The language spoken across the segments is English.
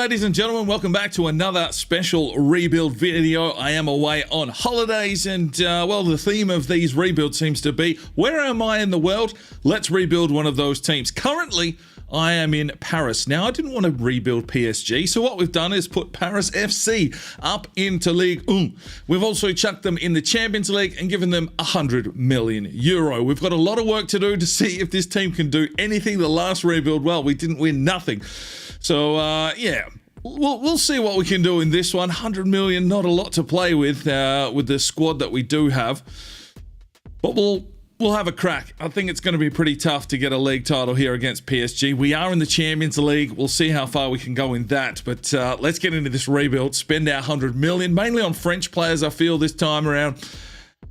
ladies and gentlemen, welcome back to another special rebuild video. I am away on holidays and, well, the theme of these rebuilds seems to be, where am I in the world? Let's rebuild one of those teams. Currently, I am in Paris. Now, I didn't want to rebuild PSG, so what we've done is put Paris FC up into Ligue 1. We've also chucked them in the Champions League and given them €100 million. We've got a lot of work to do to see if this team can do anything. The last rebuild, well, we didn't win nothing. So, yeah, we'll see what we can do in this one. 100 million, not a lot to play with the squad that we do have. But we'll have a crack. I think it's going to be pretty tough to get a league title here against PSG. We are in the Champions League. We'll see how far we can go in that. But let's get into this rebuild, spend our 100 million, mainly on French players, I feel, this time around,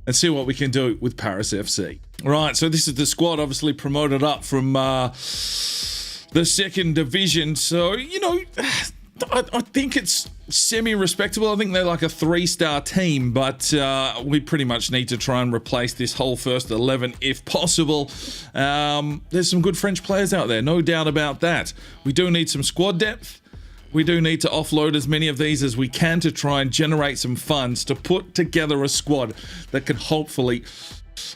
and see what we can do with Paris FC. Right, so this is the squad, obviously promoted up from the second division. So, you know, I think it's semi-respectable. I think they're like a 3-star team, but we pretty much need to try and replace this whole first 11 if possible. There's some good French players out there, no doubt about that. We do need some squad depth. We do need to offload as many of these as we can to try and generate some funds to put together a squad that can hopefully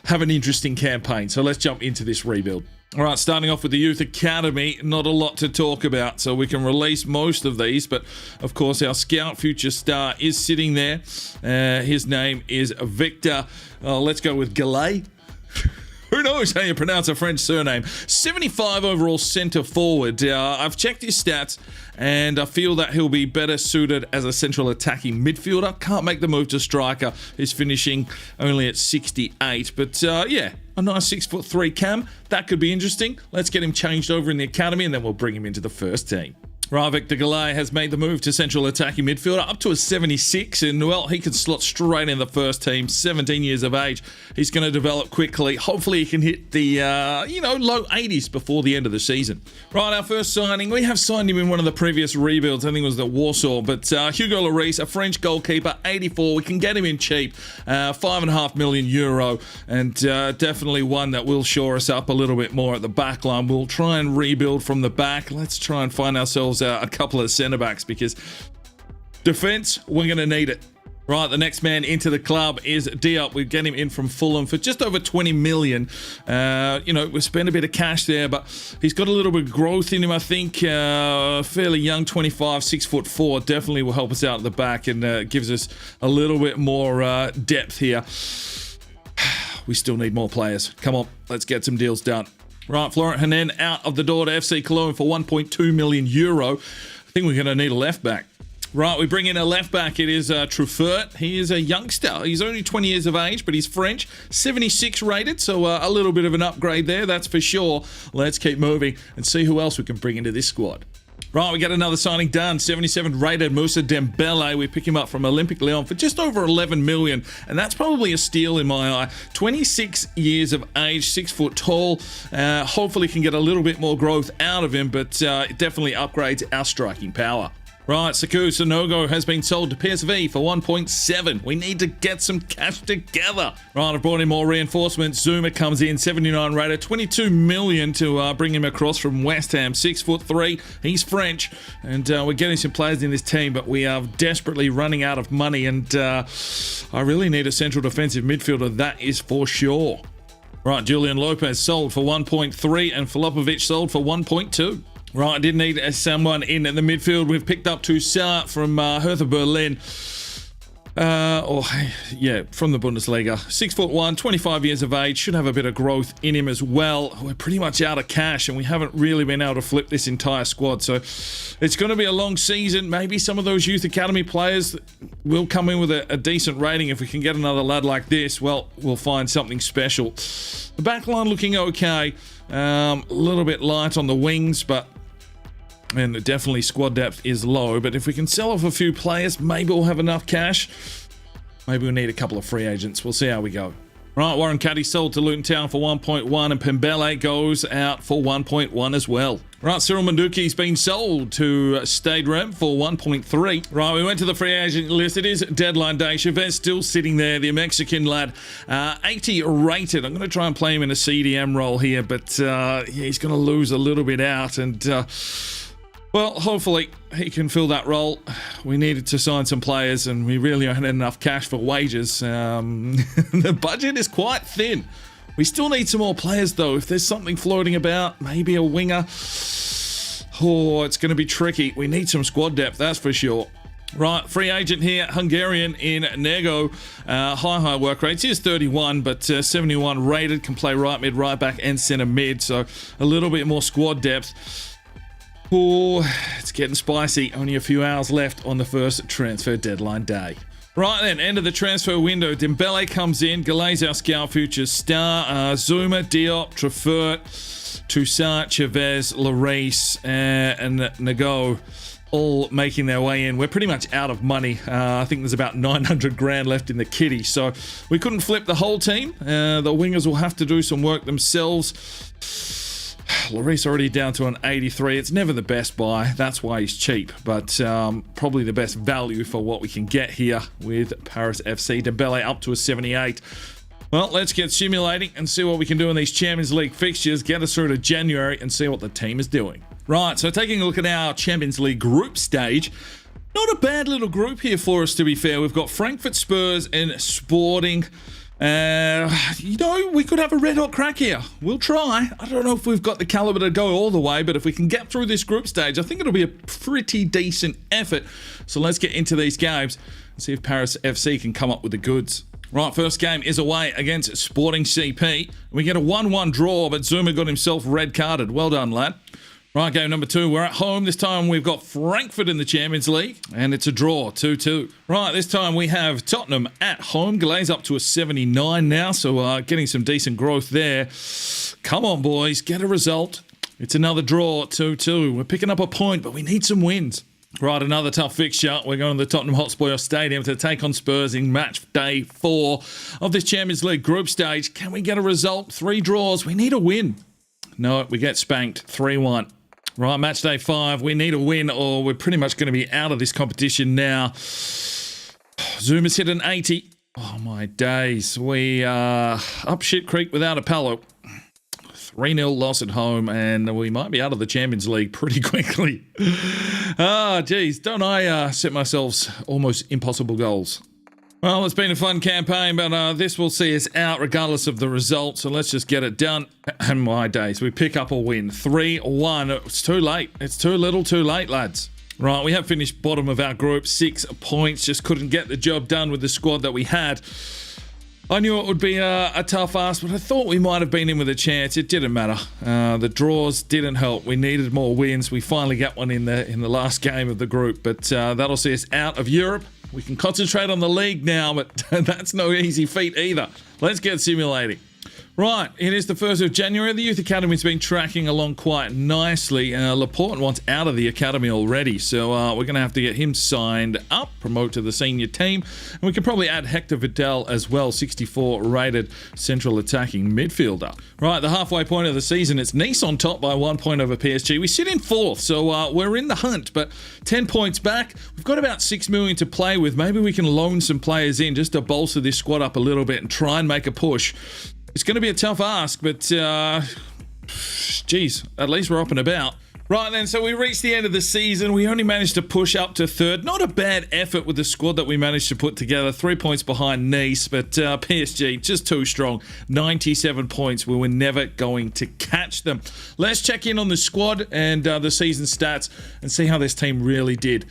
have an interesting campaign. So let's jump into this rebuild. All right, starting off with the Youth Academy, not a lot to talk about, so we can release most of these, but of course our scout future star is sitting there. His name is Victor. Let's go with Gallet. Who knows how you pronounce a French surname? 75 overall centre forward. I've checked his stats, and I feel that he'll be better suited as a central attacking midfielder. Can't make the move to striker. He's finishing only at 68. But yeah, a nice 6'3" cam. That could be interesting. Let's get him changed over in the academy, and then we'll bring him into the first team. Right, Victor Gallet has made the move to central attacking midfielder up to a 76, and well, he can slot straight in the first team. 17 years of age. He's going to develop quickly. Hopefully he can hit the, low 80s before the end of the season. Right, our first signing, we have signed him in one of the previous rebuilds. I think it was the Warsaw, but Hugo Lloris, a French goalkeeper, 84. We can get him in cheap, €5.5 million, and definitely one that will shore us up a little bit more at the back line. We'll try and rebuild from the back. Let's try and find ourselves a couple of centre backs, because defence, we're going to need it. Right, the next man into the club is Diop. We get him in from Fulham for just over 20 million. We spent a bit of cash there, but he's got a little bit of growth in him, I think. Fairly young, 25, 6'4". Definitely will help us out at the back and gives us a little bit more depth here. We still need more players. Come on, let's get some deals done. Right, Florent Henin out of the door to FC Cologne for €1.2 million. I think we're going to need a left back. Right, we bring in a left back. It is Truffert. He is a youngster. He's only 20 years of age, but he's French. 76 rated, so a little bit of an upgrade there, that's for sure. Let's keep moving and see who else we can bring into this squad. Right, we got another signing done. 77 rated Moussa Dembele. We pick him up from Olympique Lyon for just over 11 million, and that's probably a steal in my eye. 26 years of age, 6 foot tall. Hopefully can get a little bit more growth out of him, but it definitely upgrades our striking power. Right, Saku Sanogo has been sold to PSV for 1.7. We need to get some cash together. Right, I've brought in more reinforcements. Zuma comes in, 79 rated, 22 million to bring him across from West Ham. 6'3". He's French, and we're getting some players in this team, but we are desperately running out of money, and I really need a central defensive midfielder, that is for sure. Right, Julian Lopez sold for 1.3, and Filipovic sold for 1.2. Right, I did need someone in the midfield. We've picked up Toussaint from Hertha Berlin. From the Bundesliga. 6'1", 25 years of age. Should have a bit of growth in him as well. We're pretty much out of cash, and we haven't really been able to flip this entire squad. So it's going to be a long season. Maybe some of those Youth Academy players will come in with a decent rating. If we can get another lad like this, well, we'll find something special. The back line looking okay. A little bit light on the wings, and definitely squad depth is low, but if we can sell off a few players, maybe we'll have enough cash. Maybe we'll need a couple of free agents. We'll see how we go. Right, Warren Cuddy sold to Luton Town for 1.1, and Pembele goes out for 1.1 as well. Right, Cyril Manduki's been sold to Stade Reims for 1.3. Right, we went to the free agent list. It is deadline day. Chavez still sitting there, the Mexican lad. 80 rated. I'm going to try and play him in a CDM role here, but he's going to lose a little bit out, and Well, hopefully he can fill that role. We needed to sign some players and we really don't have enough cash for wages. The budget is quite thin. We still need some more players though. If there's something floating about, maybe a winger. Oh, it's going to be tricky. We need some squad depth, that's for sure. Right, free agent here, Hungarian in Nego. High work rates. He is 31, but 71 rated. Can play right mid, right back, and centre mid. So a little bit more squad depth. Oh, it's getting spicy. Only a few hours left on the first transfer deadline day. Right then, end of the transfer window. Dembele comes in. Galley's our scout futures star. Zuma, Diop, Traffert, Toussaint, Chavez, Lloris, and Nego all making their way in. We're pretty much out of money. I think there's about 900 grand left in the kitty, so we couldn't flip the whole team. The wingers will have to do some work themselves. Lloris already down to an 83. It's never the best buy. That's why he's cheap, but probably the best value for what we can get here with Paris FC. Dembele up to a 78. Well, let's get simulating and see what we can do in these Champions League fixtures. Get us through to January and see what the team is doing. Right, so taking a look at our Champions League group stage. Not a bad little group here for us, to be fair. We've got Frankfurt, Spurs, and Sporting. We could have a red hot crack here. We'll try. I don't know if we've got the caliber to go all the way, but if we can get through this group stage, I think it'll be a pretty decent effort. So let's get into these games and see if Paris FC can come up with the goods. Right, first game is away against Sporting CP. We get a 1-1 draw, but Zuma got himself red carded. Well done, lad. Right, game number 2, we're at home. This time we've got Frankfurt in the Champions League, and it's a draw, 2-2. Right, this time we have Tottenham at home. Galley's up to a 79 now, so getting some decent growth there. Come on, boys, get a result. It's another draw, 2-2. We're picking up a point, but we need some wins. Right, another tough fixture. We're going to the Tottenham Hotspur Stadium to take on Spurs in match day 4 of this Champions League group stage. Can we get a result? 3 draws. We need a win. No, we get spanked, 3-1. Right, match day 5. We need a win or we're pretty much going to be out of this competition now. Zuma's hit an 80. Oh, my days. We are up shit creek without a paddle. 3-0 loss at home, and we might be out of the Champions League pretty quickly. Geez, don't I set myself almost impossible goals? Well, it's been a fun campaign, but this will see us out regardless of the result, so let's just get it done. And my days, we pick up a win. 3-1. It's too late. It's too little too late, lads. Right, we have finished bottom of our group. 6 points. Just couldn't get the job done with the squad that we had. I knew it would be a tough ask, but I thought we might have been in with a chance. It didn't matter. The draws didn't help. We needed more wins. We finally got one in the last game of the group, but that'll see us out of Europe. We can concentrate on the league now, but that's no easy feat either. Let's get simulating. Right, it is the 1st of January. The Youth Academy's been tracking along quite nicely. Laporte wants out of the academy already, so we're going to have to get him signed up, promote to the senior team. And we could probably add Hector Vidal as well, 64 rated central attacking midfielder. Right, the halfway point of the season, it's Nice on top by 1 point over PSG. We sit in 4th, so we're in the hunt, but 10 points back. We've got about 6 million to play with. Maybe we can loan some players in just to bolster this squad up a little bit and try and make a push. It's going to be a tough ask, but, geez, at least we're up and about. Right then, so we reached the end of the season. We only managed to push up to 3rd. Not a bad effort with the squad that we managed to put together. 3 points behind Nice, but PSG just too strong. 97 points. We were never going to catch them. Let's check in on the squad and the season stats and see how this team really did.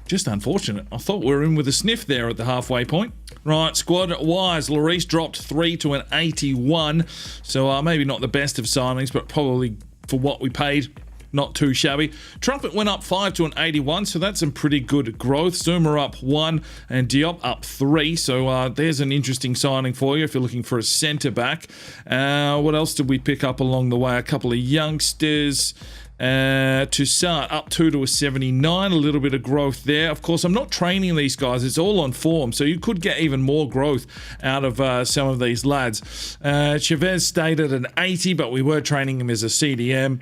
Just unfortunate. I thought we were in with a sniff there at the halfway point. Right, squad-wise, Lloris dropped 3 to an 81. So maybe not the best of signings, but probably for what we paid, not too shabby. Trumpet went up 5 to an 81, so that's some pretty good growth. Zuma up 1 and Diop up 3. So there's an interesting signing for you if you're looking for a centre-back. What else did we pick up along the way? A couple of youngsters. Toussaint up 2 to a 79, a little bit of growth there. Of course, I'm not training these guys. It's all on form, so you could get even more growth out of some of these lads. Chavez stayed at an 80, but we were training him as a CDM.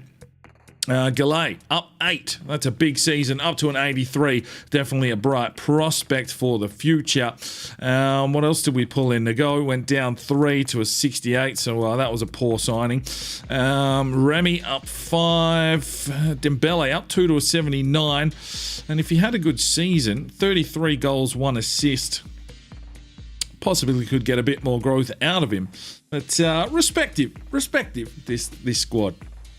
Galay, up 8. That's a big season, up to an 83. Definitely a bright prospect for the future. What else did we pull in? Nago went down 3 to a 68, so that was a poor signing. Remy up 5. Dembele up 2 to a 79. And if he had a good season, 33 goals, 1 assist. Possibly could get a bit more growth out of him. But respective, this squad.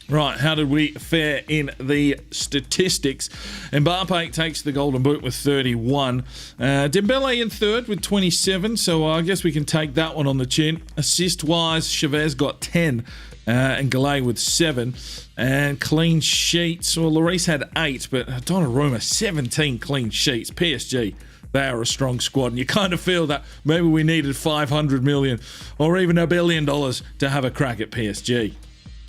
Right, how did we fare in the statistics? Mbappe takes the golden boot with 31. Dembele in third with 27, so I guess we can take that one on the chin. Assist-wise, Chavez got 10, and Galay with 7. And clean sheets, well, Lloris had 8, but Donnarumma, 17 clean sheets. PSG, they are a strong squad, and you kind of feel that maybe we needed 500 million or even $1 billion to have a crack at PSG.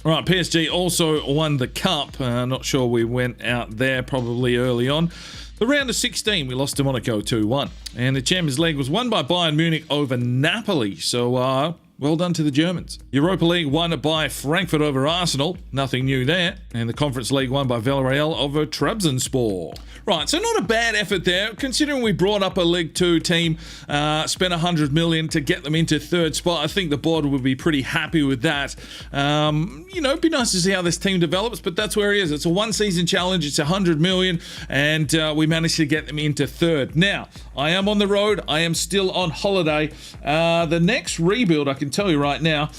Right, PSG also won the cup. Not sure we went out there, probably early on. The round of 16, we lost to Monaco 2-1. And the Champions League was won by Bayern Munich over Napoli. So, well done to the Germans. Europa League won by Frankfurt over Arsenal. Nothing new there. And the Conference League won by Villarreal over Trabzonspor. Right, so not a bad effort there, considering we brought up a League 2 team, spent 100 million to get them into third spot. I think the board would be pretty happy with that. It'd be nice to see how this team develops, but that's where he is. It's a one-season challenge. It's 100 million, and we managed to get them into third. Now, I am on the road. I am still on holiday. The next rebuild, I can tell you right now,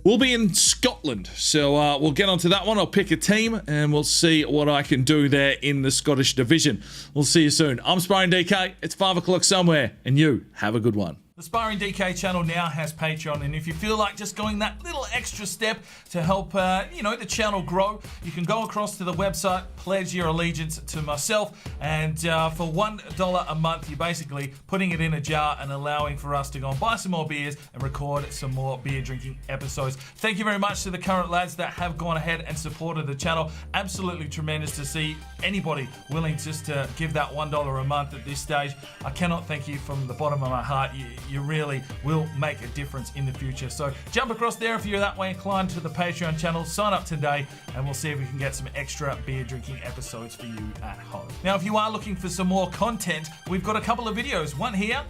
we'll be in Scotland, so we'll get onto that one. I'll pick a team, and we'll see what I can do there in the Scottish division. We'll see you soon. I'm Sparring DK. It's 5 o'clock somewhere, and you have a good one. The Sparring DK channel now has Patreon, and if you feel like just going that little extra step to help, the channel grow, you can go across to the website, pledge your allegiance to myself, and for $1 a month, you're basically putting it in a jar and allowing for us to go and buy some more beers and record some more beer drinking episodes. Thank you very much to the current lads that have gone ahead and supported the channel. Absolutely tremendous to see anybody willing just to give that $1 a month at this stage. I cannot thank you from the bottom of my heart. You really will make a difference in the future. So jump across there if you're that way inclined to the Patreon channel. Sign up today, and we'll see if we can get some extra beer drinking episodes for you at home. Now, if you are looking for some more content, we've got a couple of videos. One here,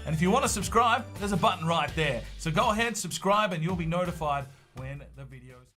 and if you want to subscribe, there's a button right there. So go ahead, subscribe, and you'll be notified when the videos